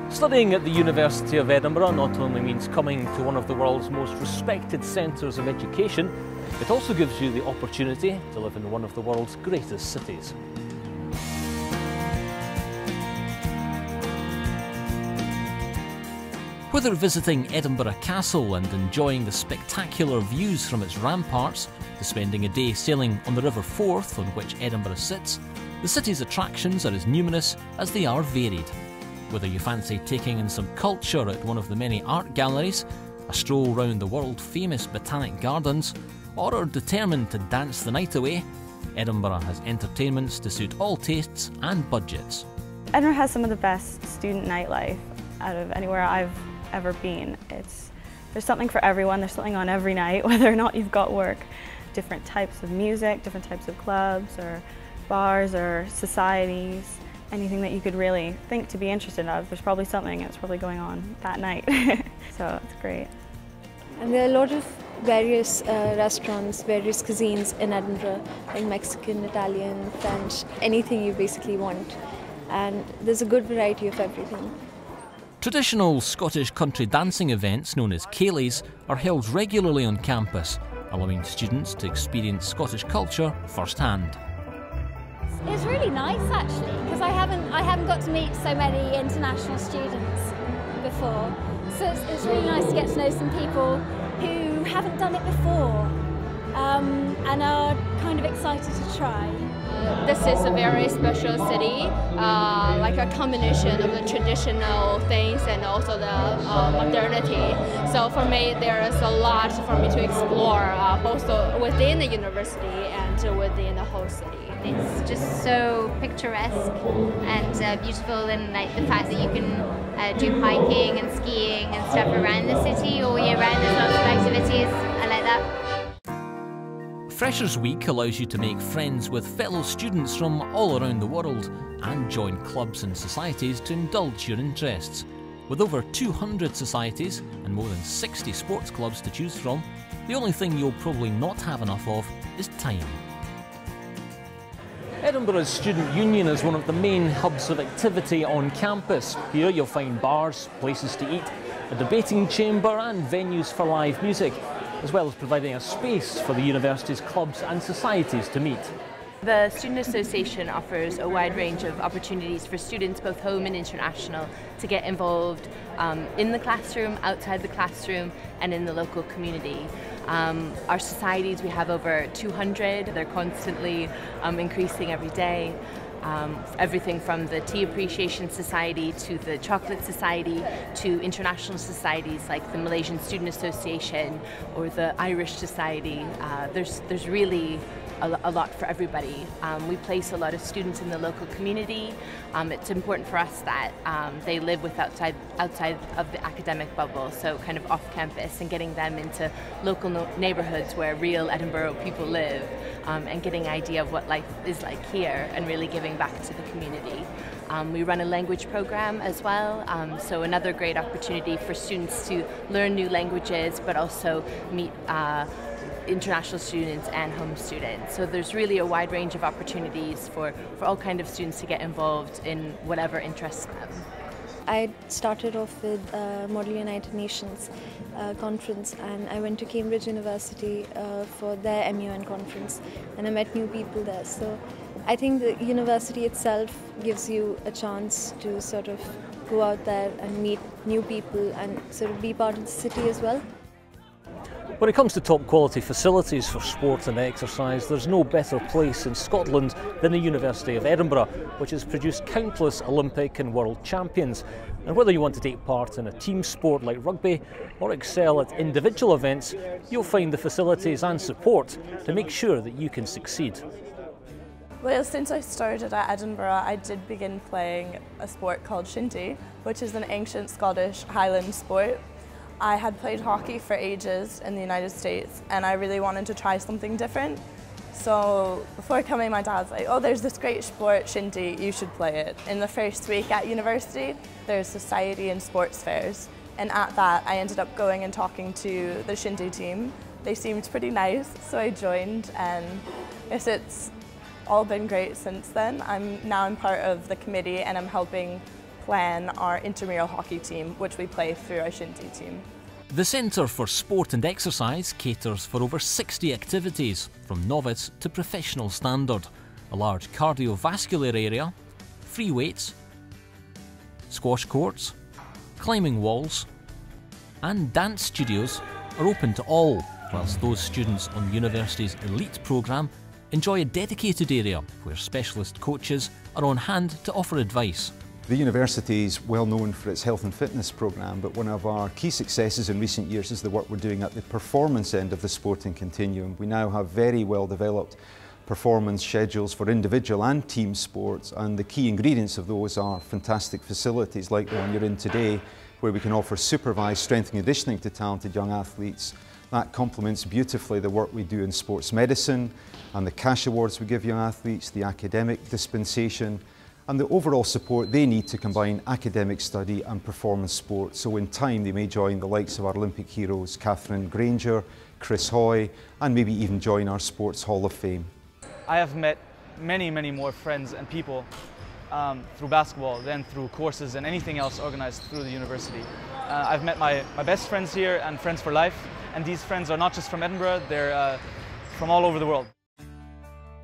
Studying at the University of Edinburgh not only means coming to one of the world's most respected centres of education, it also gives you the opportunity to live in one of the world's greatest cities. Whether visiting Edinburgh Castle and enjoying the spectacular views from its ramparts, to spending a day sailing on the River Forth on which Edinburgh sits, the city's attractions are as numerous as they are varied. Whether you fancy taking in some culture at one of the many art galleries, a stroll round the world-famous Botanic Gardens, or are determined to dance the night away, Edinburgh has entertainments to suit all tastes and budgets. Edinburgh has some of the best student nightlife out of anywhere I've ever been. There's something for everyone, there's something on every night, whether or not you've got work. Different types of music, different types of clubs or bars or societies, anything that you could really think to be interested of, there's probably something that's probably going on that night. So it's great. And there are a lot of various restaurants, various cuisines in Edinburgh, like Mexican, Italian, French, anything you basically want. And there's a good variety of everything. Traditional Scottish country dancing events known as ceilidhs are held regularly on campus, allowing students to experience Scottish culture firsthand. It's really nice actually, because I haven't got to meet so many international students before. So it's really nice to get to know some people who haven't done it before and are kind of excited to try. This is a very special city, like a combination of the traditional things and also the modernity. So for me, there is a lot for me to explore, both within the university and within the whole city. It's just so picturesque and beautiful, and like the fact that you can do hiking and skiing and stuff around the city all year round. There's lots of activities. I like that. Freshers Week allows you to make friends with fellow students from all around the world and join clubs and societies to indulge your interests. With over 200 societies and more than 60 sports clubs to choose from, the only thing you'll probably not have enough of is time. Edinburgh's Student Union is one of the main hubs of activity on campus. Here you'll find bars, places to eat, a debating chamber and venues for live music, as well as providing a space for the university's clubs and societies to meet. The Student Association offers a wide range of opportunities for students, both home and international, to get involved in the classroom, outside the classroom, and in the local community. Our societies, we have over 200. They're constantly increasing every day. Everything from the Tea Appreciation Society to the Chocolate Society to international societies like the Malaysian Student Association or the Irish Society. There's really a lot for everybody. We place a lot of students in the local community. It's important for us that they live outside of the academic bubble, so kind of off campus, and getting them into local neighbourhoods where real Edinburgh people live, and getting an idea of what life is like here and really giving back to the community. We run a language program as well, so another great opportunity for students to learn new languages but also meet international students and home students. So there's really a wide range of opportunities for all kinds of students to get involved in whatever interests them. I started off with Model United Nations conference, and I went to Cambridge University for their MUN conference, and I met new people there. So I think the university itself gives you a chance to sort of go out there and meet new people and sort of be part of the city as well. When it comes to top quality facilities for sport and exercise, there's no better place in Scotland than the University of Edinburgh, which has produced countless Olympic and world champions. And whether you want to take part in a team sport like rugby or excel at individual events, you'll find the facilities and support to make sure that you can succeed. Well, since I started at Edinburgh, I did begin playing a sport called shinty, which is an ancient Scottish Highland sport. I had played hockey for ages in the United States, and I really wanted to try something different. So before coming, my dad's like, oh, there's this great sport, shinty, you should play it. In the first week at university, there's society and sports fairs. And at that, I ended up going and talking to the shinty team. They seemed pretty nice, so I joined, and it's all been great since then. Now I'm part of the committee, and I'm helping plan our intramural hockey team, which we play through our shinty team. The Centre for Sport and Exercise caters for over 60 activities, from novice to professional standard, a large cardiovascular area, free weights, squash courts, climbing walls, and dance studios are open to all, whilst those students on the university's elite programme enjoy a dedicated area where specialist coaches are on hand to offer advice. The university is well known for its health and fitness programme, but one of our key successes in recent years is the work we're doing at the performance end of the sporting continuum. We now have very well developed performance schedules for individual and team sports, and the key ingredients of those are fantastic facilities like the one you're in today, where we can offer supervised strength and conditioning to talented young athletes. That complements beautifully the work we do in sports medicine and the cash awards we give young athletes, the academic dispensation, and the overall support they need to combine academic study and performance sport. So in time they may join the likes of our Olympic heroes Catherine Granger, Chris Hoy, and maybe even join our Sports Hall of Fame. I have met many more friends and people through basketball than through courses and anything else organised through the university. I've met my best friends here and friends for life, and these friends are not just from Edinburgh, they're from all over the world.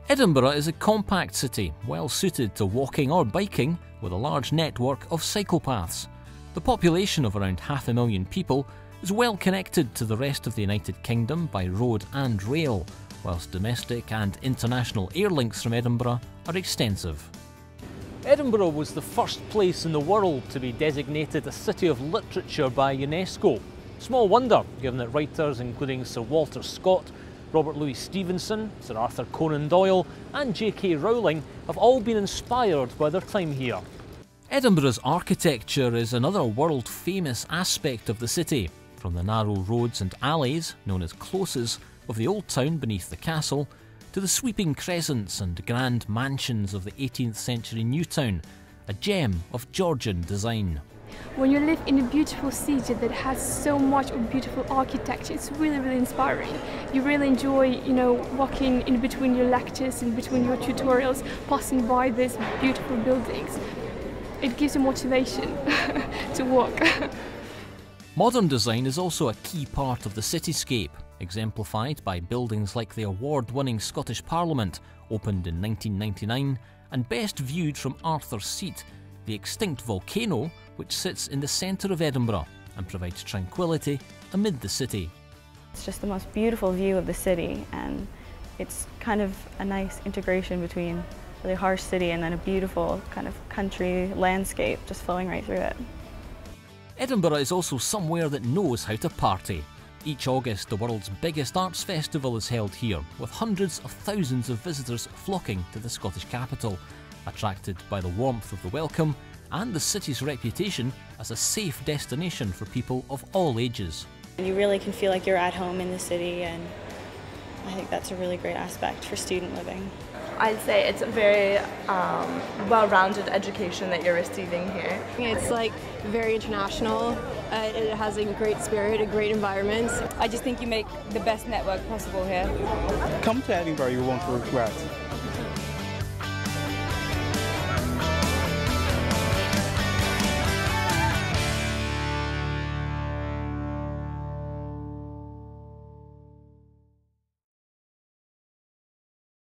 Edinburgh is a compact city, well suited to walking or biking, with a large network of cycle paths. The population of around 500,000 people is well connected to the rest of the United Kingdom by road and rail, whilst domestic and international air links from Edinburgh are extensive. Edinburgh was the first place in the world to be designated a City of Literature by UNESCO. Small wonder, given that writers including Sir Walter Scott, Robert Louis Stevenson, Sir Arthur Conan Doyle and J.K. Rowling have all been inspired by their time here. Edinburgh's architecture is another world-famous aspect of the city, from the narrow roads and alleys, known as closes, of the old town beneath the castle, to the sweeping crescents and grand mansions of the 18th century New Town, a gem of Georgian design. When you live in a beautiful city that has so much of beautiful architecture, it's really inspiring. You really enjoy, walking in between your lectures, in between your tutorials, passing by these beautiful buildings. It gives you motivation to walk. Modern design is also a key part of the cityscape, exemplified by buildings like the award-winning Scottish Parliament, opened in 1999, and best viewed from Arthur's Seat, the extinct volcano which sits in the centre of Edinburgh and provides tranquility amid the city. It's just the most beautiful view of the city, and it's kind of a nice integration between a really harsh city and then a beautiful kind of country landscape just flowing right through it. Edinburgh is also somewhere that knows how to party. Each August, the world's biggest arts festival is held here, with hundreds of thousands of visitors flocking to the Scottish capital, attracted by the warmth of the welcome and the city's reputation as a safe destination for people of all ages. You really can feel like you're at home in the city, and I think that's a really great aspect for student living. I'd say it's a very well-rounded education that you're receiving here. It's very international. It has a great spirit, a great environment. I just think you make the best network possible here. Come to Edinburgh, you won't regret.